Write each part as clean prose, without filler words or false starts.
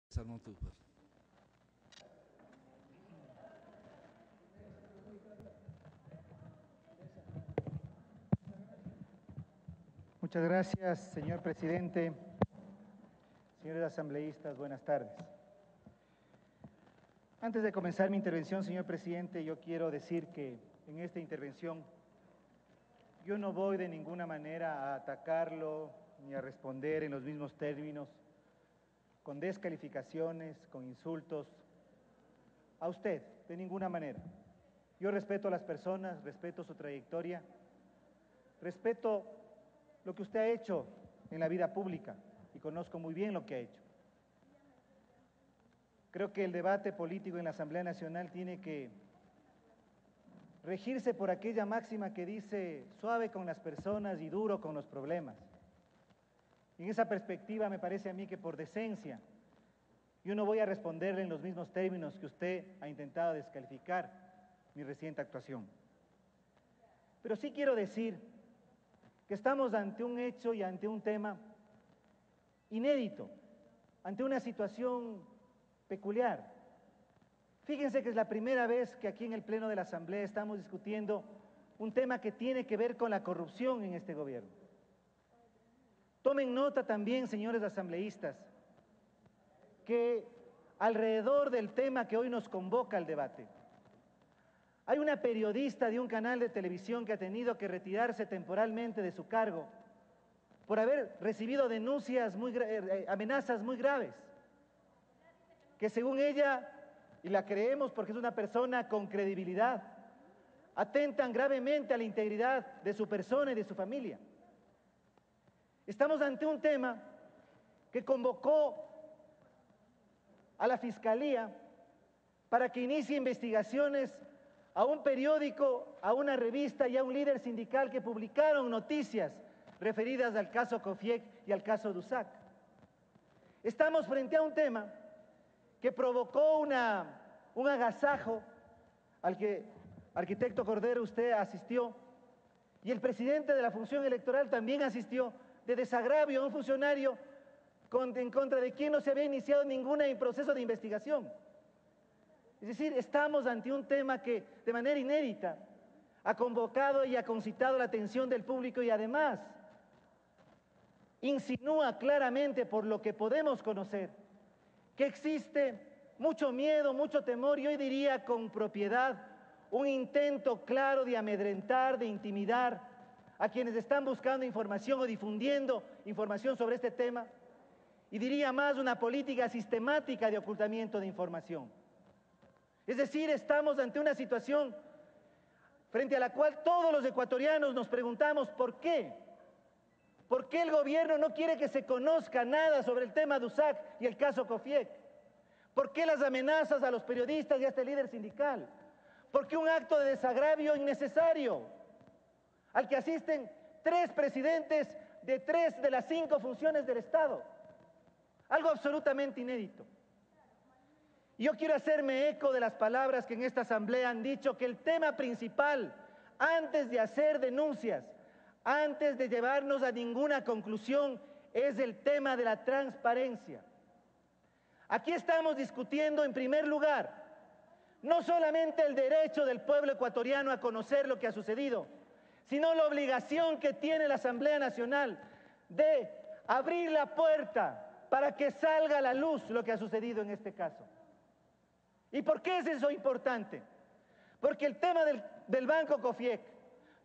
Salmontúfar. Muchas gracias, señor presidente. Señores asambleístas, buenas tardes. Antes de comenzar mi intervención, señor presidente, yo quiero decir que en esta intervención yo no voy de ninguna manera a atacarlo ni a responder en los mismos términos, con descalificaciones, con insultos, a usted, de ninguna manera. Yo respeto a las personas, respeto su trayectoria, respeto lo que usted ha hecho en la vida pública y conozco muy bien lo que ha hecho. Creo que el debate político en la Asamblea Nacional tiene que regirse por aquella máxima que dice suave con las personas y duro con los problemas. En esa perspectiva me parece a mí que por decencia yo no voy a responderle en los mismos términos que usted ha intentado descalificar mi reciente actuación. Pero sí quiero decir que estamos ante un hecho y ante un tema inédito, ante una situación peculiar. Fíjense que es la primera vez que aquí en el Pleno de la Asamblea estamos discutiendo un tema que tiene que ver con la corrupción en este gobierno. Tomen nota también, señores asambleístas, que alrededor del tema que hoy nos convoca al debate, hay una periodista de un canal de televisión que ha tenido que retirarse temporalmente de su cargo por haber recibido denuncias, amenazas muy graves, que según ella, y la creemos porque es una persona con credibilidad, atentan gravemente a la integridad de su persona y de su familia. Estamos ante un tema que convocó a la Fiscalía para que inicie investigaciones a un periódico, a una revista y a un líder sindical que publicaron noticias referidas al caso Cofiec y al caso Dusac. Estamos frente a un tema que provocó un agasajo al que, arquitecto Cordero, usted asistió, y el presidente de la función electoral también asistió, de desagravio a un funcionario en contra de quien no se había iniciado ningún proceso de investigación. Es decir, estamos ante un tema que de manera inédita ha convocado y ha concitado la atención del público y además insinúa claramente, por lo que podemos conocer, que existe mucho miedo, mucho temor y hoy diría con propiedad un intento claro de amedrentar, de intimidar a quienes están buscando información o difundiendo información sobre este tema y diría más una política sistemática de ocultamiento de información. Es decir, estamos ante una situación frente a la cual todos los ecuatorianos nos preguntamos ¿por qué? ¿Por qué el gobierno no quiere que se conozca nada sobre el tema Dusac y el caso Cofiec? ¿Por qué las amenazas a los periodistas y a este líder sindical? ¿Por qué un acto de desagravio innecesario al que asisten 3 presidentes de 3 de las 5 funciones del Estado? Algo absolutamente inédito. Y yo quiero hacerme eco de las palabras que en esta asamblea han dicho que el tema principal, antes de hacer denuncias, antes de llevarnos a ninguna conclusión, es el tema de la transparencia. Aquí estamos discutiendo, en primer lugar, no solamente el derecho del pueblo ecuatoriano a conocer lo que ha sucedido, sino la obligación que tiene la Asamblea Nacional de abrir la puerta para que salga a la luz lo que ha sucedido en este caso. ¿Y por qué es eso importante? Porque el tema del Banco Cofiec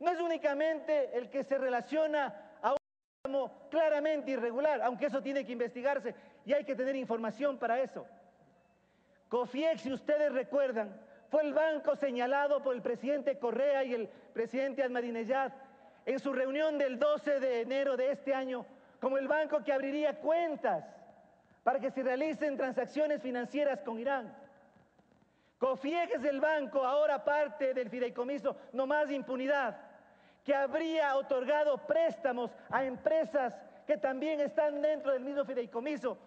no es únicamente el que se relaciona a un préstamo claramente irregular, aunque eso tiene que investigarse y hay que tener información para eso. Cofiec, si ustedes recuerdan, fue el banco señalado por el presidente Correa y el presidente Ahmadinejad en su reunión del 12 de enero de este año como el banco que abriría cuentas para que se realicen transacciones financieras con Irán. Cofiec es el banco, ahora parte del fideicomiso No Más Impunidad, que habría otorgado préstamos a empresas que también están dentro del mismo fideicomiso,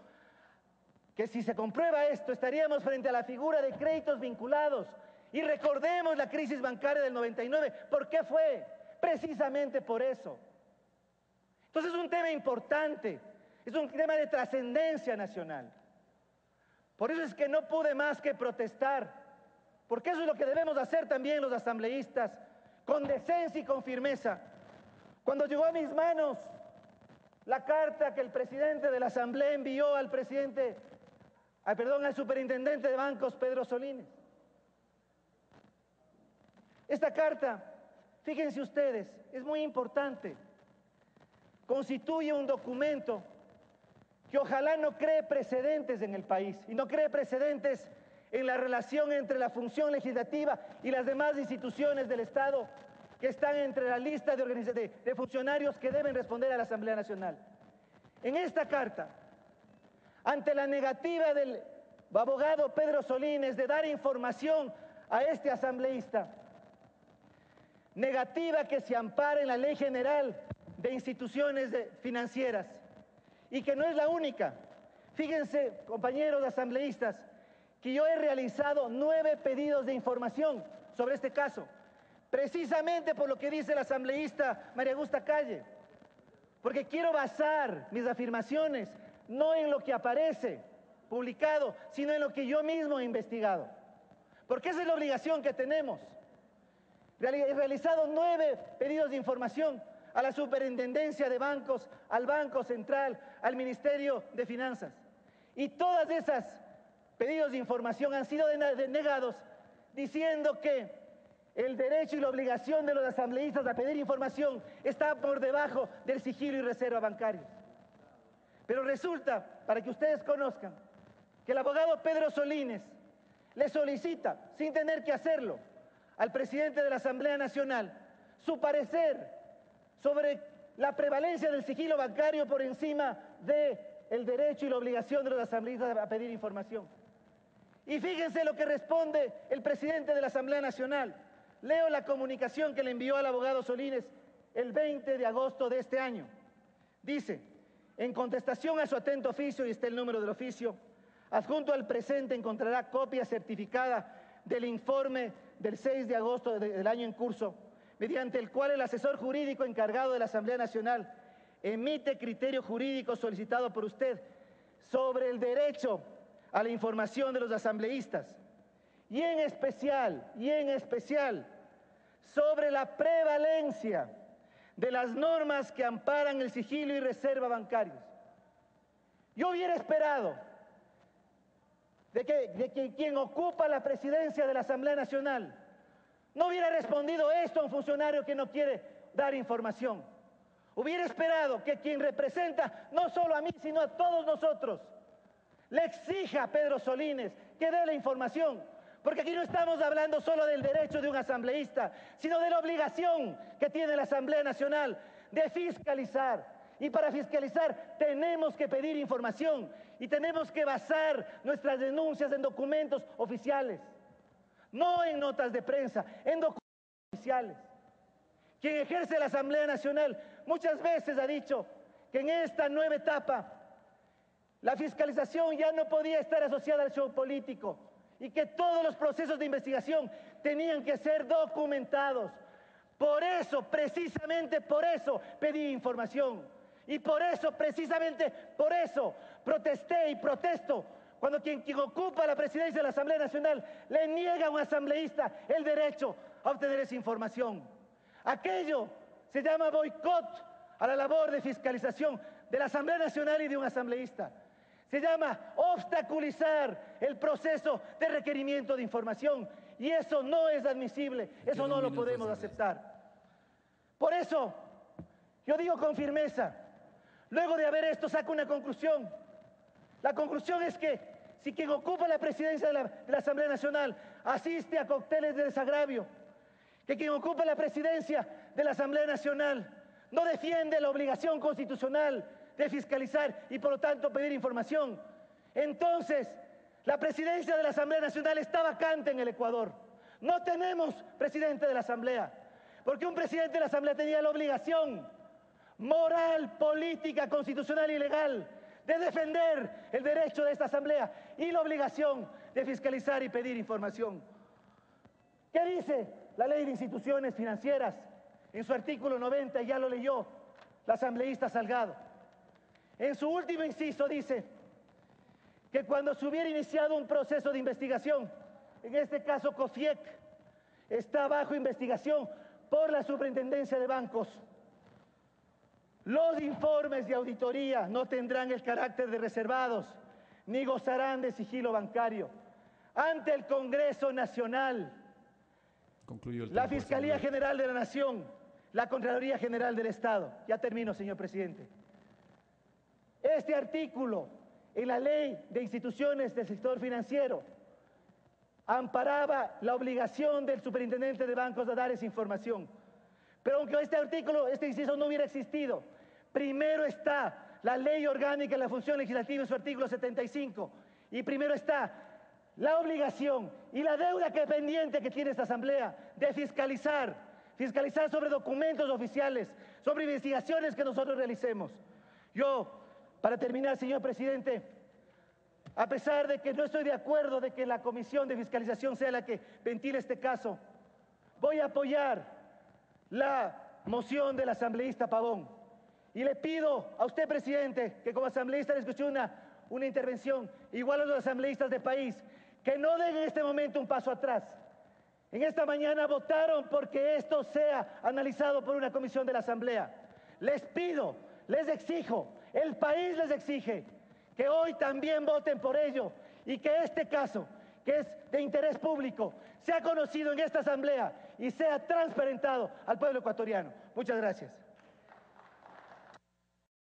que si se comprueba esto estaríamos frente a la figura de créditos vinculados. Y recordemos la crisis bancaria del 99, ¿por qué fue? Precisamente por eso. Entonces es un tema importante, es un tema de trascendencia nacional. Por eso es que no pude más que protestar, porque eso es lo que debemos hacer también los asambleístas, con decencia y con firmeza. Cuando llegó a mis manos la carta que el presidente de la Asamblea envió al al superintendente de bancos, Pedro Solínez. Esta carta, fíjense ustedes, es muy importante. Constituye un documento que ojalá no cree precedentes en el país y no cree precedentes en la relación entre la función legislativa y las demás instituciones del Estado que están entre la lista de funcionarios que deben responder a la Asamblea Nacional. En esta carta, ante la negativa del abogado Pedro Solínez de dar información a este asambleísta, negativa que se ampara en la Ley General de Instituciones Financieras, y que no es la única. Fíjense, compañeros asambleístas, que yo he realizado 9 pedidos de información sobre este caso, precisamente por lo que dice la asambleísta María Augusta Calle, porque quiero basar mis afirmaciones no en lo que aparece publicado, sino en lo que yo mismo he investigado, porque esa es la obligación que tenemos. He realizado 9 pedidos de información a la Superintendencia de Bancos, al Banco Central, al Ministerio de Finanzas. Y todas esas pedidos de información han sido denegados, diciendo que el derecho y la obligación de los asambleístas a pedir información está por debajo del sigilo y reserva bancarios. Pero resulta, para que ustedes conozcan, que el abogado Pedro Solínez le solicita, sin tener que hacerlo, al presidente de la Asamblea Nacional su parecer sobre la prevalencia del sigilo bancario por encima del derecho y la obligación de los asambleístas a pedir información. Y fíjense lo que responde el presidente de la Asamblea Nacional. Leo la comunicación que le envió al abogado Solínez el 20 de agosto de este año. Dice: en contestación a su atento oficio, y está el número del oficio, adjunto al presente encontrará copia certificada del informe del 6 de agosto del año en curso, mediante el cual el asesor jurídico encargado de la Asamblea Nacional emite criterio jurídico solicitado por usted sobre el derecho a la información de los asambleístas y en especial sobre la prevalencia de las normas que amparan el sigilo y reserva bancarios. Yo hubiera esperado de que quien ocupa la presidencia de la Asamblea Nacional no hubiera respondido esto a un funcionario que no quiere dar información. Hubiera esperado que quien representa no solo a mí, sino a todos nosotros, le exija a Pedro Solínez que dé la información, porque aquí no estamos hablando solo del derecho de un asambleísta, sino de la obligación que tiene la Asamblea Nacional de fiscalizar. Y para fiscalizar tenemos que pedir información y tenemos que basar nuestras denuncias en documentos oficiales, no en notas de prensa, en documentos oficiales. Quien ejerce la Asamblea Nacional muchas veces ha dicho que en esta nueva etapa la fiscalización ya no podía estar asociada al show político y que todos los procesos de investigación tenían que ser documentados. Por eso, precisamente por eso, pedí información. Y por eso, precisamente por eso, protesté y protesto cuando quien ocupa la presidencia de la Asamblea Nacional le niega a un asambleísta el derecho a obtener esa información. Aquello se llama boicot a la labor de fiscalización de la Asamblea Nacional y de un asambleísta. Se llama obstaculizar el proceso de requerimiento de información y eso no es admisible, eso no lo podemos aceptar. Por eso, yo digo con firmeza, luego de haber esto saco una conclusión. La conclusión es que si quien ocupa la presidencia de la Asamblea Nacional asiste a cócteles de desagravio, que quien ocupa la presidencia de la Asamblea Nacional no defiende la obligación constitucional de fiscalizar y por lo tanto pedir información, entonces la presidencia de la Asamblea Nacional está vacante en el Ecuador. No tenemos presidente de la Asamblea, porque un presidente de la Asamblea tenía la obligación moral, política, constitucional y legal de defender el derecho de esta Asamblea y la obligación de fiscalizar y pedir información. ¿Qué dice la Ley de Instituciones Financieras? En su artículo 90, ya lo leyó la asambleísta Salgado. En su último inciso dice que cuando se hubiera iniciado un proceso de investigación, en este caso COFIEC, está bajo investigación por la Superintendencia de Bancos. Los informes de auditoría no tendrán el carácter de reservados, ni gozarán de sigilo bancario. Ante el Congreso Nacional, la Fiscalía General de la Nación, la Contraloría General del Estado. Ya termino, señor presidente. Este artículo en la Ley de Instituciones del Sector Financiero amparaba la obligación del superintendente de bancos de dar esa información. Pero aunque este artículo, este inciso no hubiera existido, primero está la Ley Orgánica de la Función Legislativa en su artículo 75, y primero está la obligación y la deuda pendiente que tiene esta Asamblea de fiscalizar sobre documentos oficiales, sobre investigaciones que nosotros realicemos. Yo, para terminar, señor presidente, a pesar de que no estoy de acuerdo de que la Comisión de Fiscalización sea la que ventile este caso, voy a apoyar la moción del asambleísta Pavón. Y le pido a usted, presidente, que como asambleísta le escuché una intervención, igual a los asambleístas del país, que no den en este momento un paso atrás. En esta mañana votaron porque esto sea analizado por una comisión de la Asamblea. Les pido, les exijo, el país les exige que hoy también voten por ello y que este caso, que es de interés público, sea conocido en esta Asamblea y sea transparentado al pueblo ecuatoriano. Muchas gracias.